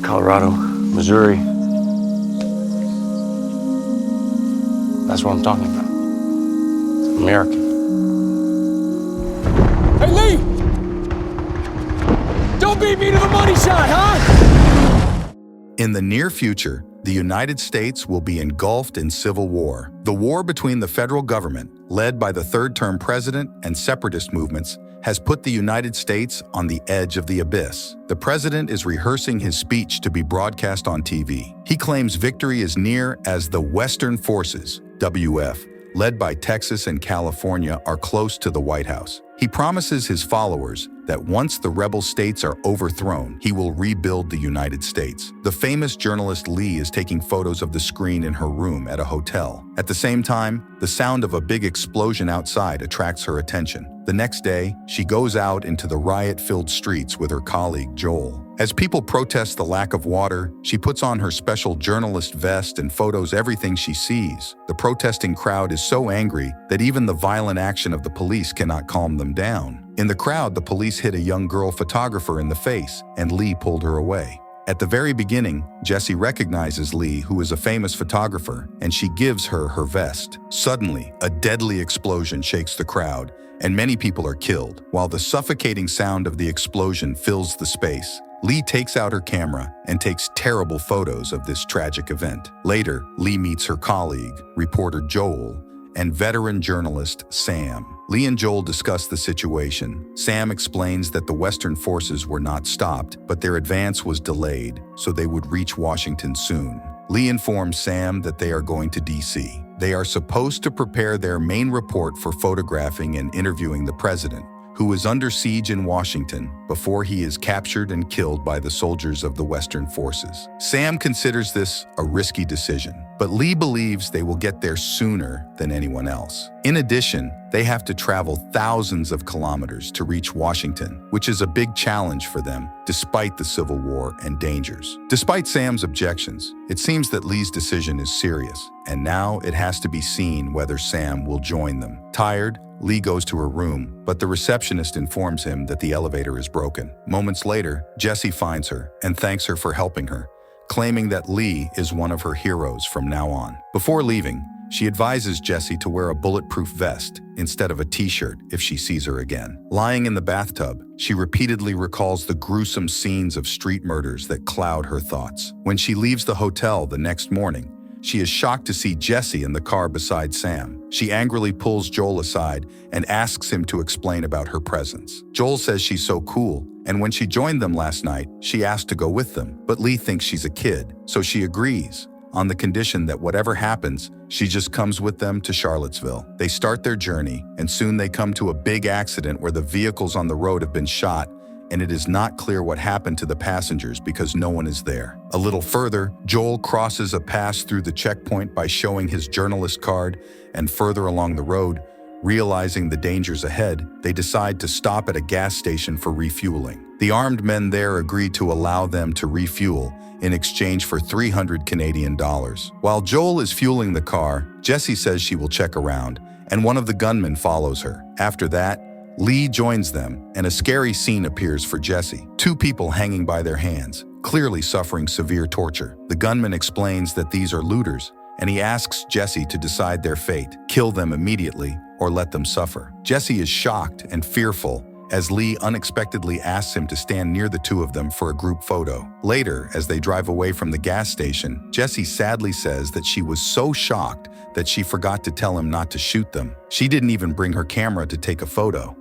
Colorado, Missouri. That's what I'm talking about. It's American. Hey, Lee! Don't beat me to the money shot, huh? In the near future, the United States will be engulfed in civil war. The war between the federal government, led by the third-term president, and separatist movements has put the United States on the edge of the abyss. The president is rehearsing his speech to be broadcast on TV. He claims victory is near as the Western Forces, WF, led by Texas and California, are close to the White House. He promises his followers that once the rebel states are overthrown, he will rebuild the United States. The famous journalist Lee is taking photos of the screen in her room at a hotel. At the same time, the sound of a big explosion outside attracts her attention. The next day, she goes out into the riot-filled streets with her colleague Joel. As people protest the lack of water, she puts on her special journalist vest and photos everything she sees. The protesting crowd is so angry that even the violent action of the police cannot calm them down. In the crowd, the police hit a young girl photographer in the face, and Lee pulled her away. At the very beginning, Jessie recognizes Lee, who is a famous photographer, and she gives her her vest. Suddenly, a deadly explosion shakes the crowd, and many people are killed. While the suffocating sound of the explosion fills the space, Lee takes out her camera and takes terrible photos of this tragic event. Later, Lee meets her colleague, reporter Joel, and veteran journalist Sam. Lee and Joel discuss the situation. Sam explains that the Western forces were not stopped, but their advance was delayed, so they would reach Washington soon. Lee informs Sam that they are going to D.C. They are supposed to prepare their main report for photographing and interviewing the president, who is under siege in Washington before he is captured and killed by the soldiers of the Western forces. Sam considers this a risky decision, but Lee believes they will get there sooner than anyone else. In addition, they have to travel thousands of kilometers to reach Washington, which is a big challenge for them, despite the Civil War and dangers. Despite Sam's objections, it seems that Lee's decision is serious, and now it has to be seen whether Sam will join them. Tired, Lee goes to her room, but the receptionist informs him that the elevator is broken. Moments later, Jessie finds her and thanks her for helping her, claiming that Lee is one of her heroes from now on. Before leaving, she advises Jessie to wear a bulletproof vest instead of a t-shirt if she sees her again. Lying in the bathtub, she repeatedly recalls the gruesome scenes of street murders that cloud her thoughts. When she leaves the hotel the next morning, she is shocked to see Jessie in the car beside Sam. She angrily pulls Joel aside and asks him to explain about her presence. Joel says she's so cool, and when she joined them last night, she asked to go with them. But Lee thinks she's a kid, so she agrees, on the condition that whatever happens, she just comes with them to Charlottesville. They start their journey, and soon they come to a big accident where the vehicles on the road have been shot, and it is not clear what happened to the passengers because no one is there. A little further, Joel crosses a pass through the checkpoint by showing his journalist card, and further along the road, realizing the dangers ahead, they decide to stop at a gas station for refueling. The armed men there agree to allow them to refuel in exchange for $300 Canadian. While Joel is fueling the car, Jessie says she will check around, and one of the gunmen follows her. After that, Lee joins them, and a scary scene appears for Jessie. Two people hanging by their hands, clearly suffering severe torture. The gunman explains that these are looters, and he asks Jessie to decide their fate, kill them immediately or let them suffer. Jessie is shocked and fearful as Lee unexpectedly asks him to stand near the two of them for a group photo. Later, as they drive away from the gas station, Jessie sadly says that she was so shocked that she forgot to tell him not to shoot them. She didn't even bring her camera to take a photo.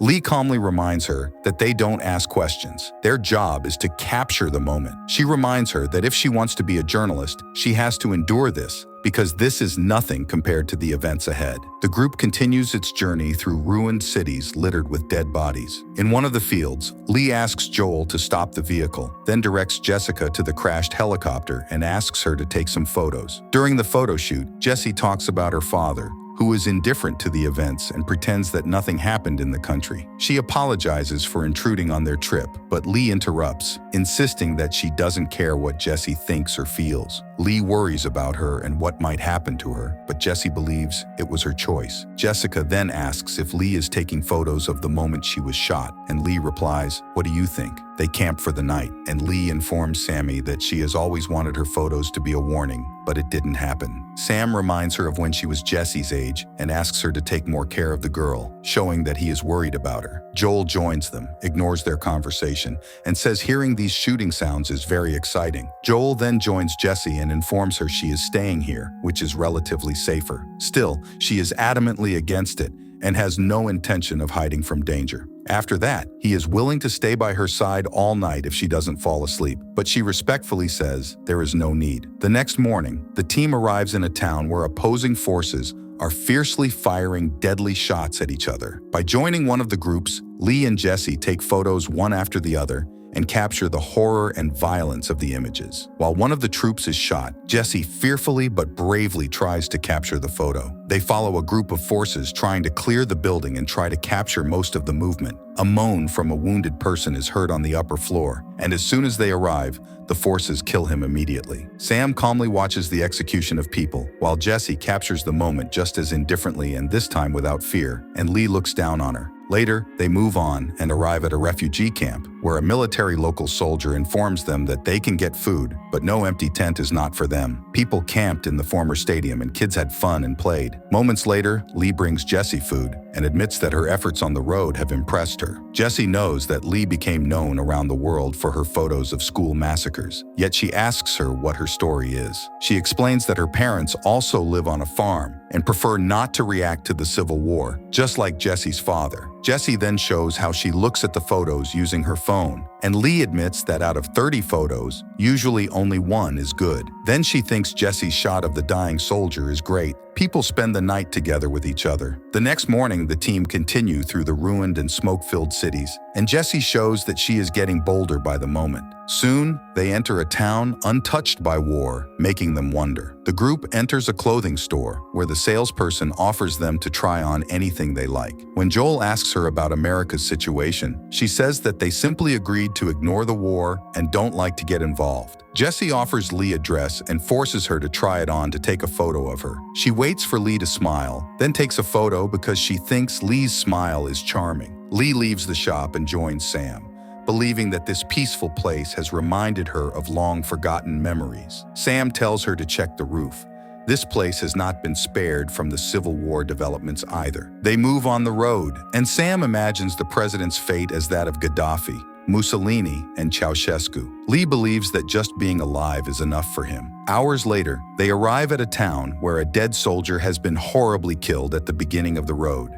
Lee calmly reminds her that they don't ask questions. Their job is to capture the moment. She reminds her that if she wants to be a journalist, she has to endure this, because this is nothing compared to the events ahead. The group continues its journey through ruined cities littered with dead bodies. In one of the fields, Lee asks Joel to stop the vehicle, then directs Jessica to the crashed helicopter and asks her to take some photos. During the photo shoot, Jessie talks about her father, who is indifferent to the events and pretends that nothing happened in the country. She apologizes for intruding on their trip, but Lee interrupts, insisting that she doesn't care what Jessie thinks or feels. Lee worries about her and what might happen to her, but Jessie believes it was her choice. Jessica then asks if Lee is taking photos of the moment she was shot, and Lee replies, "What do you think?" They camp for the night, and Lee informs Sammy that she has always wanted her photos to be a warning, but it didn't happen. Sam reminds her of when she was Jessie's age and asks her to take more care of the girl, showing that he is worried about her. Joel joins them, ignores their conversation, and says hearing these shooting sounds is very exciting. Joel then joins Jessie and informs her she is staying here, which is relatively safer. Still, she is adamantly against it and has no intention of hiding from danger. After that, he is willing to stay by her side all night if she doesn't fall asleep, but she respectfully says there is no need. The next morning, the team arrives in a town where opposing forces are fiercely firing deadly shots at each other. By joining one of the groups, Lee and Jessie take photos one after the other and capture the horror and violence of the images. While one of the troops is shot, Jessie fearfully but bravely tries to capture the photo. They follow a group of forces trying to clear the building and try to capture most of the movement. A moan from a wounded person is heard on the upper floor, and as soon as they arrive, the forces kill him immediately. Sam calmly watches the execution of people, while Jessie captures the moment just as indifferently and this time without fear, and Lee looks down on her. Later, they move on and arrive at a refugee camp, where a military local soldier informs them that they can get food, but no empty tent is not for them. People camped in the former stadium and kids had fun and played. Moments later, Lee brings Jessie food and admits that her efforts on the road have impressed her. Jessie knows that Lee became known around the world for her photos of school massacres, yet she asks her what her story is. She explains that her parents also live on a farm and prefer not to react to the Civil War, just like Jessie's father. Jessie then shows how she looks at the photos using her phone, and Lee admits that out of 30 photos, usually only one is good. Then she thinks Jessie's shot of the dying soldier is great. People spend the night together with each other. The next morning, the team continue through the ruined and smoke-filled cities, and Jessie shows that she is getting bolder by the moment. Soon, they enter a town untouched by war, making them wonder. The group enters a clothing store, where the salesperson offers them to try on anything they like. When Joel asks her about America's situation, she says that they simply agreed to ignore the war and don't like to get involved. Jessie offers Lee a dress and forces her to try it on to take a photo of her. She waits for Lee to smile, then takes a photo because she thinks Lee's smile is charming. Lee leaves the shop and joins Sam, believing that this peaceful place has reminded her of long-forgotten memories. Sam tells her to check the roof. This place has not been spared from the Civil War developments either. They move on the road, and Sam imagines the president's fate as that of Gaddafi, Mussolini, and Ceausescu. Lee believes that just being alive is enough for him. Hours later, they arrive at a town where a dead soldier has been horribly killed at the beginning of the road.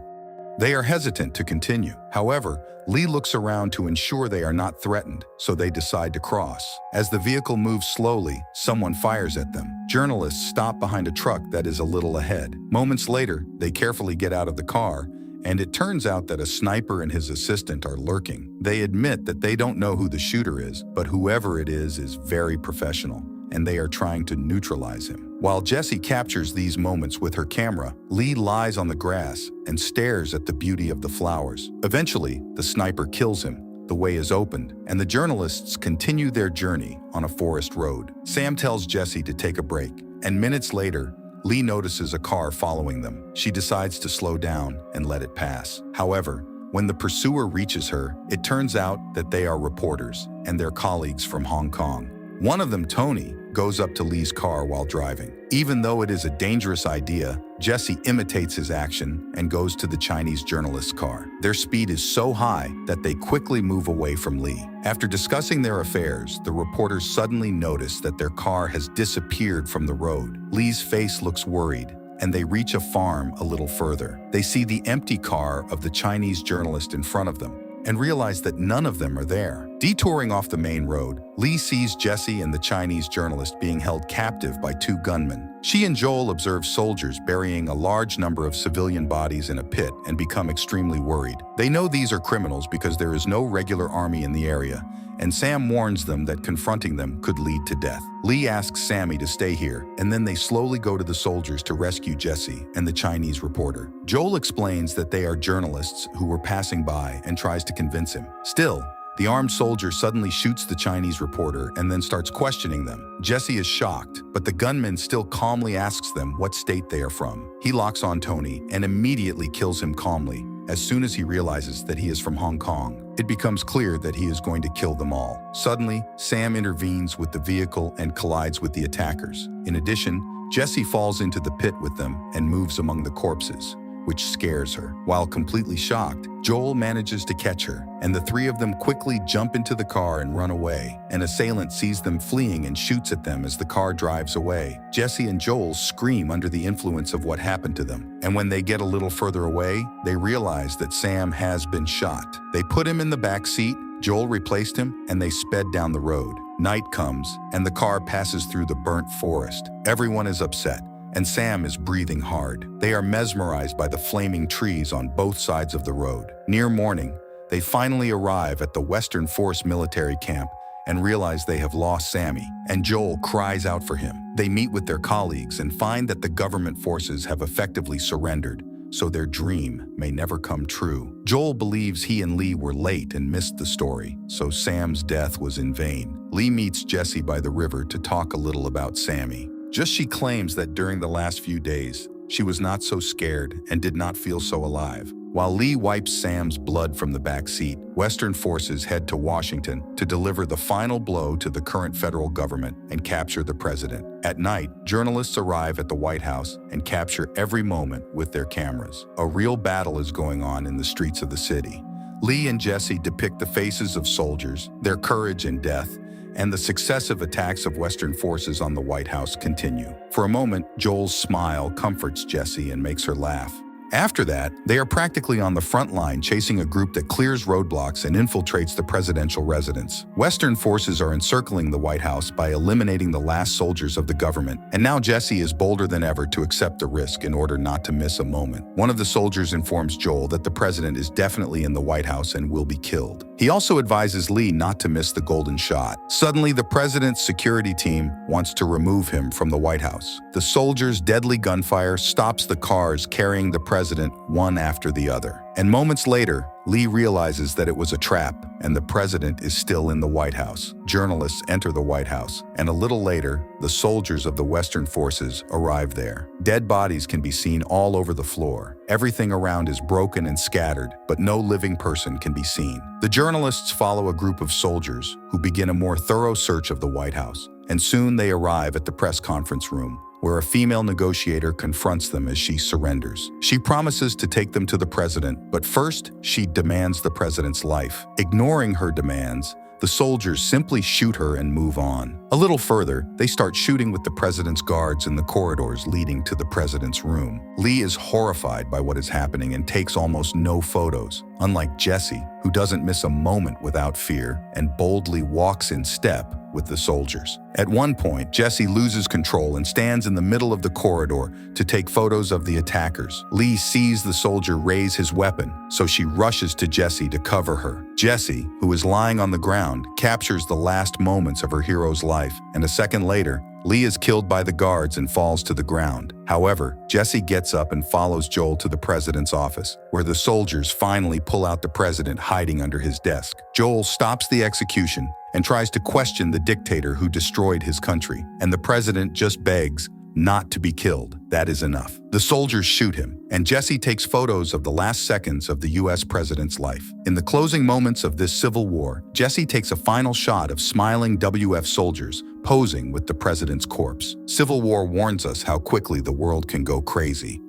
They are hesitant to continue. However, Lee looks around to ensure they are not threatened, so they decide to cross. As the vehicle moves slowly, someone fires at them. Journalists stop behind a truck that is a little ahead. Moments later, they carefully get out of the car, and it turns out that a sniper and his assistant are lurking. They admit that they don't know who the shooter is, but whoever it is very professional, and they are trying to neutralize him. While Jessie captures these moments with her camera, Lee lies on the grass and stares at the beauty of the flowers. Eventually, the sniper kills him. The way is opened, and the journalists continue their journey on a forest road. Sam tells Jessie to take a break, and minutes later, Lee notices a car following them. She decides to slow down and let it pass. However, when the pursuer reaches her, it turns out that they are reporters and their colleagues from Hong Kong. One of them, Tony, goes up to Lee's car while driving. Even though it is a dangerous idea, Jessie imitates his action and goes to the Chinese journalist's car. Their speed is so high that they quickly move away from Lee. After discussing their affairs, the reporters suddenly notice that their car has disappeared from the road. Lee's face looks worried, and they reach a farm a little further. They see the empty car of the Chinese journalist in front of them, and realize that none of them are there. Detouring off the main road, Lee sees Jessie and the Chinese journalist being held captive by two gunmen. She and Joel observe soldiers burying a large number of civilian bodies in a pit and become extremely worried. They know these are criminals because there is no regular army in the area, and Sam warns them that confronting them could lead to death. Lee asks Sammy to stay here, and then they slowly go to the soldiers to rescue Jessie and the Chinese reporter. Joel explains that they are journalists who were passing by and tries to convince him. Still, The armed soldier suddenly shoots the Chinese reporter and then starts questioning them. Jesse is shocked, but the gunman still calmly asks them what state they are from. He locks on Tony and immediately kills him calmly as soon as he realizes that he is from Hong Kong. It becomes clear that he is going to kill them all. Suddenly, Sam intervenes with the vehicle and collides with the attackers. In addition, Jesse falls into the pit with them and moves among the corpses, which scares her. While completely shocked, Joel manages to catch her, and the three of them quickly jump into the car and run away. An assailant sees them fleeing and shoots at them as the car drives away. Jesse and Joel scream under the influence of what happened to them, and when they get a little further away, they realize that Sam has been shot. They put him in the back seat, Joel replaced him, and they sped down the road. Night comes, and the car passes through the burnt forest. Everyone is upset, and Sam is breathing hard. They are mesmerized by the flaming trees on both sides of the road. Near morning, they finally arrive at the Western Force military camp and realize they have lost Sammy, and Joel cries out for him. They meet with their colleagues and find that the government forces have effectively surrendered, so their dream may never come true. Joel believes he and Lee were late and missed the story, so Sam's death was in vain. Lee meets Jesse by the river to talk a little about Sammy. She claims that during the last few days, she was not so scared and did not feel so alive. While Lee wipes Sam's blood from the back seat, Western forces head to Washington to deliver the final blow to the current federal government and capture the president. At night, journalists arrive at the White House and capture every moment with their cameras. A real battle is going on in the streets of the city. Lee and Jesse depict the faces of soldiers, their courage and death, and the successive attacks of Western forces on the White House continue. For a moment, Joel's smile comforts Jesse and makes her laugh. After that, they are practically on the front line chasing a group that clears roadblocks and infiltrates the presidential residence. Western forces are encircling the White House by eliminating the last soldiers of the government, and now Jesse is bolder than ever to accept the risk in order not to miss a moment. One of the soldiers informs Joel that the president is definitely in the White House and will be killed. He also advises Lee not to miss the golden shot. Suddenly, the president's security team wants to remove him from the White House. The soldiers' deadly gunfire stops the cars carrying the president one after the other. And moments later, Lee realizes that it was a trap and the president is still in the White House. Journalists enter the White House, and a little later, the soldiers of the Western forces arrive there. Dead bodies can be seen all over the floor. Everything around is broken and scattered, but no living person can be seen. The journalists follow a group of soldiers who begin a more thorough search of the White House, and soon they arrive at the press conference room, where a female negotiator confronts them as she surrenders. She promises to take them to the president, but first, she demands the president's life. Ignoring her demands, the soldiers simply shoot her and move on. A little further, they start shooting with the president's guards in the corridors leading to the president's room. Lee is horrified by what is happening and takes almost no photos, unlike Jesse, who doesn't miss a moment without fear and boldly walks in step with the soldiers. At one point, Jesse loses control and stands in the middle of the corridor to take photos of the attackers. Lee sees the soldier raise his weapon, so she rushes to Jesse to cover her. Jesse, who is lying on the ground, captures the last moments of her hero's life, and a second later, Lee is killed by the guards and falls to the ground. However, Jesse gets up and follows Joel to the president's office, where the soldiers finally pull out the president hiding under his desk. Joel stops the execution and tries to question the dictator who destroyed his country, and the president just begs not to be killed. That is enough. The soldiers shoot him, and Jesse takes photos of the last seconds of the US president's life. In the closing moments of this civil war, Jesse takes a final shot of smiling WF soldiers posing with the president's corpse. Civil war warns us how quickly the world can go crazy.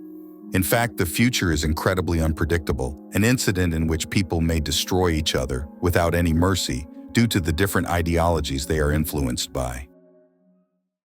In fact, the future is incredibly unpredictable, an incident in which people may destroy each other without any mercy due to the different ideologies they are influenced by.